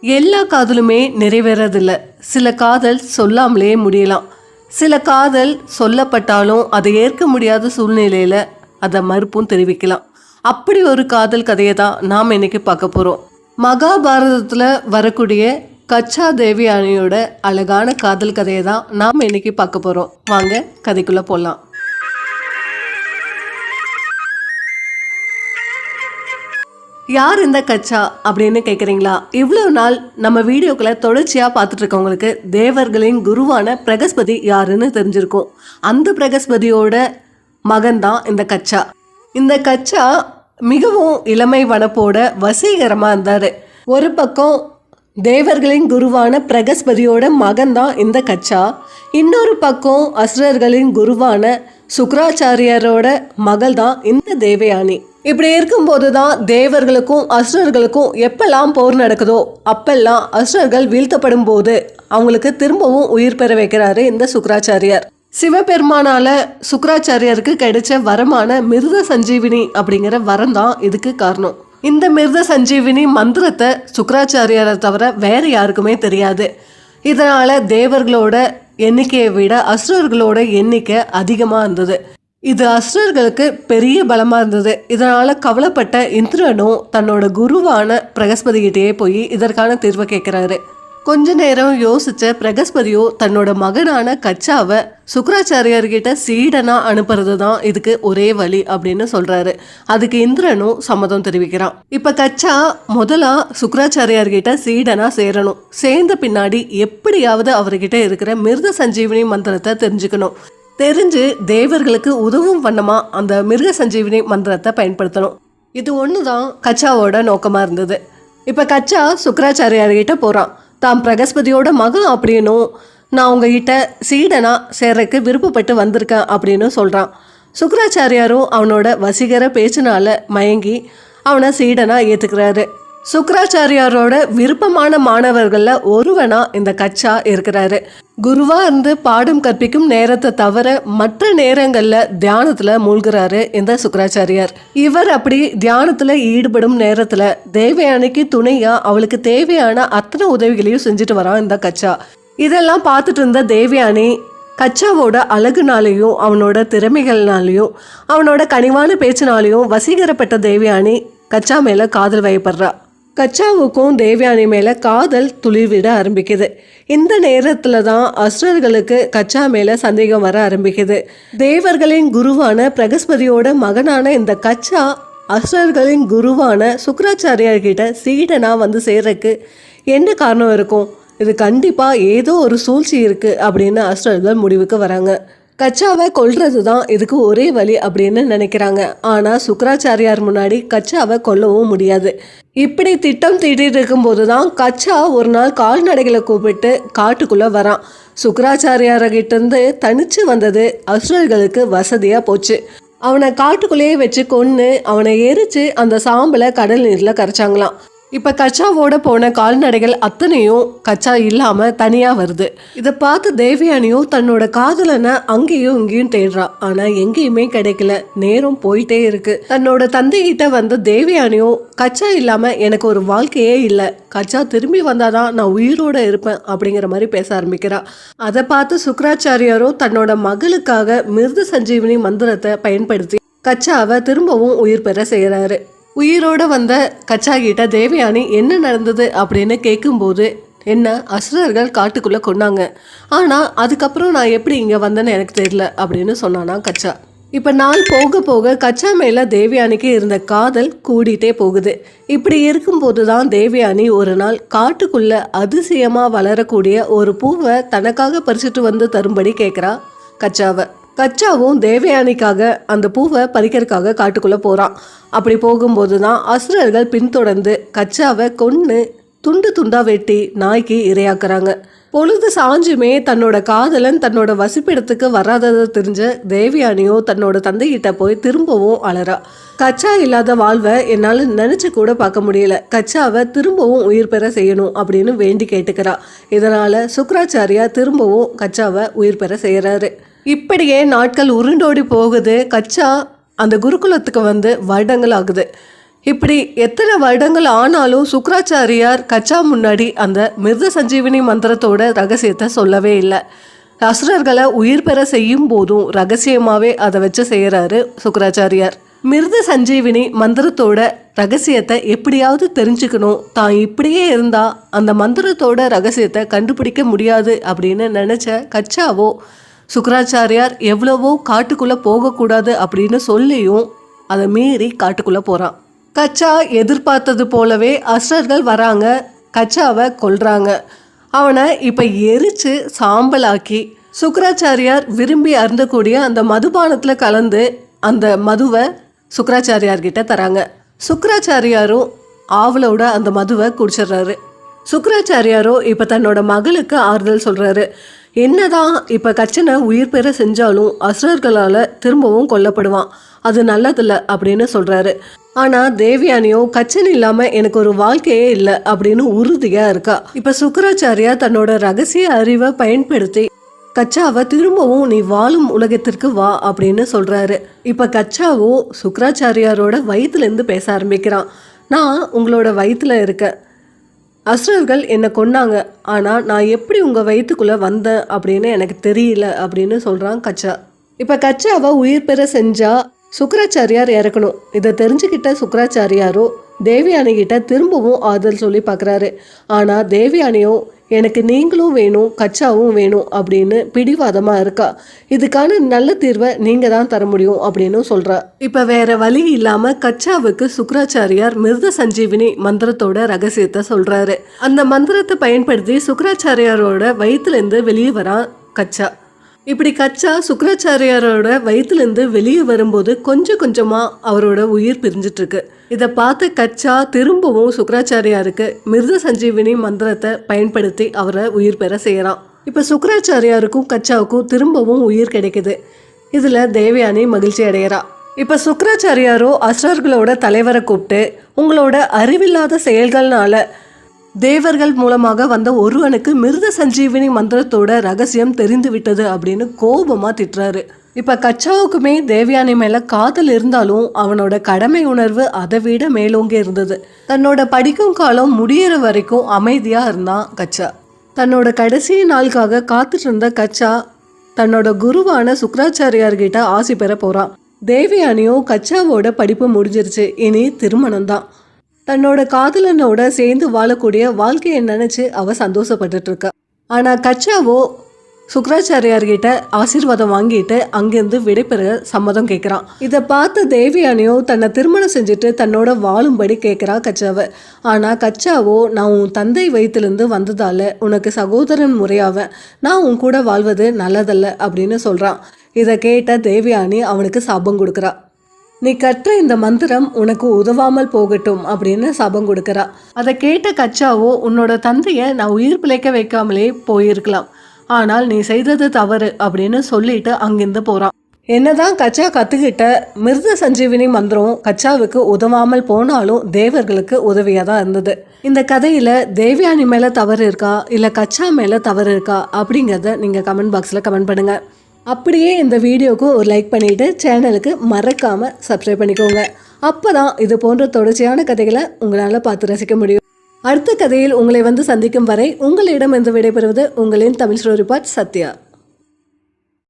எல்லா காதலுமே நிறைவேறதில்லை. சில காதல் சொல்லாமலே முடியலாம். சில காதல் சொல்லப்பட்டாலும் அதை ஏற்க முடியாத சூழ்நிலையில் அதை மறுப்பும் தெரிவிக்கலாம். அப்படி ஒரு காதல் கதையை தான் நாம் இன்னைக்கு பார்க்க போகிறோம். மகாபாரதத்தில் வரக்கூடிய கச்சா தேவயானியோட அழகான காதல் கதையை தான் நாம் இன்னைக்கு பார்க்க போகிறோம். வாங்க கதைக்குள்ளே போகலாம். யார் இந்த கச்சா அப்படின்னு கேட்குறீங்களா? இவ்வளோ நாள் நம்ம வீடியோக்களை தொடர்ச்சியாக பார்த்துட்டு இருக்கவங்களுக்கு தேவர்களின் குருவான பிரகஸ்பதி யாருன்னு தெரிஞ்சிருக்கும். அந்த பிரகஸ்பதியோட மகன் தான் இந்த கச்சா. இந்த கச்சா மிகவும் இளமை வனப்போட வசீகரமாக இருந்தார். ஒரு பக்கம் தேவர்களின் குருவான பிரகஸ்பதியோட மகன் தான் இந்த கச்சா, இன்னொரு பக்கம் அசுரர்களின் குருவான சுக்ராச்சாரியரோட மகள் தான் இந்த தேவயானி. இப்படி இருக்கும்போது தான் தேவர்களுக்கும் அசுரர்களுக்கும் எப்பெல்லாம் போர் நடக்குதோ அப்பெல்லாம் அசுரர்கள் வீழ்த்தப்படும் போது அவங்களுக்கு திரும்பவும் உயிர் பெற வைக்கிறாரு இந்த சுக்ராச்சாரியார். சிவபெருமானால சுக்ராச்சாரியருக்கு கிடைச்ச வரமான மிருத சஞ்சீவினி அப்படிங்கிற வரம் தான் இதுக்கு காரணம். இந்த மிருத சஞ்சீவினி மந்திரத்தை சுக்ராச்சாரியாரை தவிர வேற யாருக்குமே தெரியாது. இதனால தேவர்களோட எண்ணிக்கையை விட அசுரர்களோட எண்ணிக்கை அதிகமாக இருந்தது. இது அசுரர்களுக்கு பெரிய பலமாக இருந்தது. இதனால் கவலைப்பட்ட இந்திரனும் தன்னோட குருவான பிரகஸ்பதிகிட்டே போய் இதற்கான தீர்வை கேட்குறாரு. கொஞ்ச நேரம் யோசிச்ச பிரகஸ்பதியோ தன்னோட மகனான கச்சாவை சுக்ராச்சாரியர்கிட்ட சீடனா அனுப்புறது தான் இதுக்கு ஒரே வழி அப்படின்னு சொல்றாரு. அதுக்கு இந்திரனும் சம்மதம் தெரிவிக்கிறான். இப்ப கச்சா முதலா சுக்ராச்சாரியார்கிட்ட சீடனா சேரணும். சேர்ந்த பின்னாடி எப்படியாவது அவர்கிட்ட இருக்கிற மிருத சஞ்சீவினி மந்திரத்தை தெரிஞ்சுக்கணும். தெரிஞ்சு தேவர்களுக்கு உதவும் வண்ணமா அந்த மிருக சஞ்சீவினி மந்திரத்தை பயன்படுத்தணும். இது ஒன்று தான் கச்சாவோட நோக்கமாக இருந்தது. இப்போ கச்சா சுக்ராச்சாரியார்கிட்ட போகிறான். தான் பிரகஸ்பதியோட மகன் அப்படின்னும் நான் உங்ககிட்ட சீடனா சேர்றதுக்கு விருப்பப்பட்டு வந்திருக்கேன் அப்படின்னு சொல்கிறான். சுக்ராச்சாரியாரும் அவனோட வசீகர பேச்சினால மயங்கி அவனை சீடனா ஏற்றுக்கிறாரு. சுக்ராச்சாரியாரோட விருப்பமான மாணவர்களில் ஒருவனா இந்த கச்சா இருக்கிறாரு. குருவா இருந்து பாடம் கற்பிக்கும் நேரத்தை தவிர மற்ற நேரங்களில் தியானத்தில் மூழ்கிறாரு இந்த சுக்ராச்சாரியார். இவர் அப்படி தியானத்தில் ஈடுபடும் நேரத்தில் தேவயானிக்கு துணையாக அவளுக்கு தேவையான அத்தனை உதவிகளையும் செஞ்சுட்டு வரான் இந்த கச்சா. இதெல்லாம் பார்த்துட்டு இருந்த தேவயானி கச்சாவோட அழகுனாலையும் அவனோட திறமைகள்னாலையும் அவனோட கனிவான பேச்சினாலையும் வசீகரப்பட்ட தேவயானி கச்சா மேலே காதல் வயப்படுறா. கச்சாவுக்கும் தேவயானி மேலே காதல் துளிர்விட ஆரம்பிக்குது. இந்த நேரத்தில் தான் அசுரர்களுக்கு கச்சா மேலே சந்தேகம் வர ஆரம்பிக்குது. தேவர்களின் குருவான பிரகஸ்பதியோட மகனான இந்த கச்சா அசுரர்களின் குருவான சுக்ராச்சாரியார்கிட்ட சீடனா வந்து சேர்றதுக்கு என்ன காரணம் இருக்கும்? இது கண்டிப்பாக ஏதோ ஒரு சூழ்ச்சி இருக்குது அப்படின்னு அசுரர்கள் முடிவுக்கு வராங்க. கச்சாவை கொல்றது தான் இதுக்கு ஒரே வழி அப்படின்னு நினைக்கிறாங்க. ஆனால் சுக்ராச்சாரியார் முன்னாடி கச்சாவை கொல்லவும் முடியாது. இப்படி திட்டம் தீட்டிட்டு இருக்கும்போது தான் கச்சா ஒரு நாள் கால்நடைகளை கூப்பிட்டு காட்டுக்குள்ளே வரான். சுக்ராச்சாரியார்கிட்டேருந்து தனிச்சு வந்தது அசுரர்களுக்கு வசதியாக போச்சு. அவனை காட்டுக்குள்ளேயே வச்சு கொன்று அவனை எரித்து அந்த சாம்பலை கடல் நீரில் கரைச்சாங்களாம். இப்போ கச்சாவோட போன கால்நடைகள் அத்தனையும் கச்சா இல்லாமல் தனியாக வருது. இதை பார்த்து தேவயானியும் தன்னோட காதலனை அங்கேயும் இங்கேயும் தேடுறா. ஆனால் எங்கேயுமே கிடைக்கல. நேரம் போயிட்டே இருக்கு. தன்னோட தந்தைகிட்ட வந்த தேவயானியும் கச்சா இல்லாமல் எனக்கு ஒரு வாழ்க்கையே இல்லை, கச்சா திரும்பி வந்தாதான் நான் உயிரோடு இருப்பேன் அப்படிங்கிற மாதிரி பேச ஆரம்பிக்கிறா. அதை பார்த்து சுக்ராச்சாரியாரும் தன்னோட மகளுக்காக மிருத சஞ்சீவினி மந்திரத்தை பயன்படுத்தி கச்சாவை திரும்பவும் உயிர் பெற செய்கிறாரு. உயிரோடு வந்த கச்சா கிட்ட தேவயானி என்ன நடந்தது அப்படின்னு கேட்கும்போது, என்ன அசுரர்கள் காட்டுக்குள்ளே கொண்டாங்க, ஆனால் அதுக்கப்புறம் நான் எப்படி இங்கே வந்தேன்னு எனக்கு தெரியல அப்படின்னு சொன்னானா கச்சா. இப்போ நாள் போக போக கச்சா மேலே தேவயானிக்கு இருந்த காதல் கூடிட்டே போகுது. இப்படி இருக்கும்போது தான் தேவயானி ஒரு நாள் காட்டுக்குள்ளே அதிசயமாக வளரக்கூடிய ஒரு பூவை தனக்காக பறிச்சுட்டு வந்து தரும்படி கேட்குறா கச்சாவை. கச்சாவும் தேவயானிக்காக அந்த பூவை பறிக்கிறதுக்காக காட்டுக்குள்ளே போகிறான். அப்படி போகும்போது தான் அசுரர்கள் பின்தொடர்ந்து கச்சாவை கொன்று துண்டு துண்டாக வெட்டி நாய்க்கு இரையாக்குறாங்க. பொழுது சாஞ்சுமே தன்னோட காதலன் தன்னோட வசிப்பிடத்துக்கு வராததை தெரிஞ்ச தேவயானியோ தன்னோட தந்தைகிட்ட போய் திரும்பவும் அலறா. கச்சா இல்லாத வாழ்வை என்னால் நினச்சி கூட பார்க்க முடியல, கச்சாவை திரும்பவும் உயிர் பெற செய்யணும் அப்படின்னு வேண்டி கேட்டுக்கிறா. இதனால் சுக்ராச்சாரியா திரும்பவும் கச்சாவை உயிர் பெற செய்கிறாரு. இப்படியே நாட்கள் உருண்டோடி போகுது. கச்சா அந்த குருகுலத்துக்கு வந்து வருடங்கள் ஆகுது. இப்படி எத்தனை வருடங்கள் ஆனாலும் சுக்ராச்சாரியார் கச்சா முன்னாடி அந்த மிருத சஞ்சீவினி மந்திரத்தோட ரகசியத்தை சொல்லவே இல்லை. அசுரர்களை உயிர் பெற செய்யும் போதும் ரகசியமாகவே அதை வச்சு செய்கிறாரு சுக்ராச்சாரியார். மிருத சஞ்சீவினி மந்திரத்தோட ரகசியத்தை எப்படியாவது தெரிஞ்சுக்கணும், தான் இப்படியே இருந்தால் அந்த மந்திரத்தோட ரகசியத்தை கண்டுபிடிக்க முடியாது அப்படின்னு நினச்ச கச்சாவோ சுக்ராச்சாரியார் எவ்வளவோ காட்டுக்குள்ளே போகக்கூடாது அப்படின்னு சொல்லியும் அதை மீறி காட்டுக்குள்ளே போகிறான். கச்சா எதிர்பார்த்தது போலவே அசுரர்கள் வராங்க, கச்சாவை கொல்றாங்க. அவனை இப்போ எரித்து சாம்பலாக்கி சுக்ராச்சாரியார் விரும்பி அருந்தக்கூடிய அந்த மதுபானத்தில் கலந்து அந்த மதுவை சுக்ராச்சாரியார்கிட்ட தராங்க. சுக்ராச்சாரியாரும் ஆவலோட அந்த மதுவை குடிச்சிடுறாரு. சுக்ராச்சாரியாரோ இப்போ தன்னோட மகளுக்கு ஆறுதல் சொல்கிறாரு. என்னதான் இப்போ கச்சனை உயிர் பெற செஞ்சாலும் அசுரர்களால் திரும்பவும் கொல்லப்படுவான், அது நல்லதில்ல அப்படின்னு சொல்கிறாரு. ஆனால் தேவயானியோ கச்சன் இல்லாமல் எனக்கு ஒரு வாழ்க்கையே இல்லை அப்படின்னு உறுதியாக இருக்கா. இப்போ சுக்ராச்சாரியார் தன்னோட ரகசிய அறிவை பயன்படுத்தி கச்சாவை திரும்பவும் நீ வாழும் உலகத்திற்கு வா அப்படின்னு சொல்கிறாரு. இப்போ கச்சாவோ சுக்ராச்சாரியாரோட வயிற்றுலேருந்து பேச ஆரம்பிக்கிறான். நான் உங்களோட வயிற்றுல இருக்கேன், அசுரர்கள் என்னை கொன்னாங்க, ஆனால் நான் எப்படி உங்கள் வயிற்றுக்குள்ளே வந்தேன் அப்படின்னு எனக்கு தெரியல அப்படின்னு சொல்கிறான் கச்சா. இப்போ கச்சாவை உயிர் பெற செஞ்சால் சுக்ராச்சாரியார் இறக்கணும். இதை தெரிஞ்சுக்கிட்ட சுக்ராச்சாரியாரோ தேவயானிகிட்ட திரும்பவும் ஆறுதல் சொல்லி பார்க்குறாரு. ஆனால் தேவயானியோ எனக்கு நீங்களும் வேணும் கச்சாவும் வேணும் அப்படின்னு பிடிவாதமாக இருக்கா. இதுக்கான நல்ல தீர்வை நீங்கள் தான் தர முடியும் அப்படின்னு சொல்கிறா. இப்போ வேற வழி இல்லாமல் கச்சாவுக்கு சுக்ராச்சாரியார் மிருத சஞ்சீவினி மந்திரத்தோட ரகசியத்தை சொல்கிறாரு. அந்த மந்திரத்தை பயன்படுத்தி சுக்ராச்சாரியாரோட வயிற்றுலேருந்து வெளியே வரான் கச்சா. இப்படி கச்சா சுக்ராச்சாரியாரோட வயிற்றுலேருந்து வெளியே வரும்போது கொஞ்சம் கொஞ்சமாக அவரோட உயிர் பிரிஞ்சிட்ருக்கு. இதை பார்த்து கச்சா திரும்பவும் சுக்ராச்சாரியாருக்கு மிருத சஞ்சீவினி மந்திரத்தை பயன்படுத்தி அவரை உயிர் பெற செய்கிறான். இப்போ சுக்ராச்சாரியாருக்கும் கச்சாவுக்கும் திரும்பவும் உயிர் கிடைக்குது. இதில் தேவயானி மகிழ்ச்சி அடைகிறா. இப்போ சுக்ராச்சாரியாரோ அசுரர்களோட தலைவரை கூப்பிட்டு உங்களோட அறிவில்லாத செயல்கள்னால தேவர்கள் மூலமாக வந்த ஒருவனுக்கு மிருத சஞ்சீவினி மந்திரத்தோட ரகசியம் தெரிந்து விட்டது அப்படின்னு கோபமாக திட்டுறாரு. இப்போ கச்சாவுக்குமே தேவயானி மேலே காதல் இருந்தாலும் அவனோட கடமை உணர்வு அதை விட மேலோங்கி இருந்தது. தன்னோட படிக்கும் காலம் முடியிற வரைக்கும் அமைதியாக இருந்தான் கச்சா. தன்னோட கடைசி நாளுக்காக காத்துட்டு இருந்த கச்சா தன்னோட குருவான சுக்ராச்சாரியார்கிட்ட ஆசி பெற போகிறான். தேவயானியும் கச்சாவோட படிப்பு முடிஞ்சிருச்சு, இனி திருமணம் தான். தன்னோட காதலனோட சேர்ந்து வாழக்கூடிய வாழ்க்கையை நினச்சி அவள் சந்தோஷப்பட்டுட்டு இருக்கா. ஆனால் கச்சாவோ சுக்ராச்சாரியார்கிட்ட ஆசீர்வாதம் வாங்கிட்டு அங்கேருந்து விடைபெற சம்மதம் கேட்குறான். இதை பார்த்த தேவயானியோ தன்னை திருமணம் செஞ்சுட்டு தன்னோட வாழும்படி கேட்குறா கச்சாவை. ஆனால் கச்சாவோ நான் உன் தந்தை வயிற்றுலேருந்து வந்ததால் உனக்கு சகோதரன் முறையாவேன், நான் உன் கூட வாழ்வது நல்லதல்ல அப்படின்னு சொல்கிறான். இதை கேட்ட தேவயானி அவனுக்கு சாபம் கொடுக்குறா. நீ கற்ற இந்த மந்திரம் உனக்கு உதவாமல் போகட்டும் அப்படின்னு சாபம் கொடுக்குறா. அதை கேட்ட கச்சாவோ உன்னோட தந்தையை நான் உயிர் பிழைக்க வைக்காமலே போயிருக்கலாம், ஆனால் நீ செய்தது தவறு அப்படின்னு சொல்லிட்டு அங்கிருந்து போகிறான். என்னதான் கச்சா கற்றுக்கிட்ட மிருத சஞ்சீவினி மந்திரம் கச்சாவுக்கு உதவாமல் போனாலும் தேவர்களுக்கு உதவியாக தான் இருந்தது. இந்த கதையில் தேவயானி மேலே தவறு இருக்கா இல்லை கச்சா மேலே தவறு இருக்கா அப்படிங்கிறத நீங்கள் கமெண்ட் பாக்ஸில் கமெண்ட் பண்ணுங்கள். அப்படியே இந்த வீடியோவுக்கு ஒரு லைக் பண்ணிவிட்டு சேனலுக்கு மறக்காமல் சப்ஸ்கிரைப் பண்ணிக்கோங்க. அப்போ தான் இது போன்ற தொடர்ச்சியான கதைகளை உங்களால் பார்த்து ரசிக்க முடியும். அடுத்த கதையில் உங்களை வந்து சந்திக்கும் வரை உங்களிடம் இருந்து விடைபெறுவது உங்களின் தமிழ் ஸ்டோரி பார்ட் சத்யா.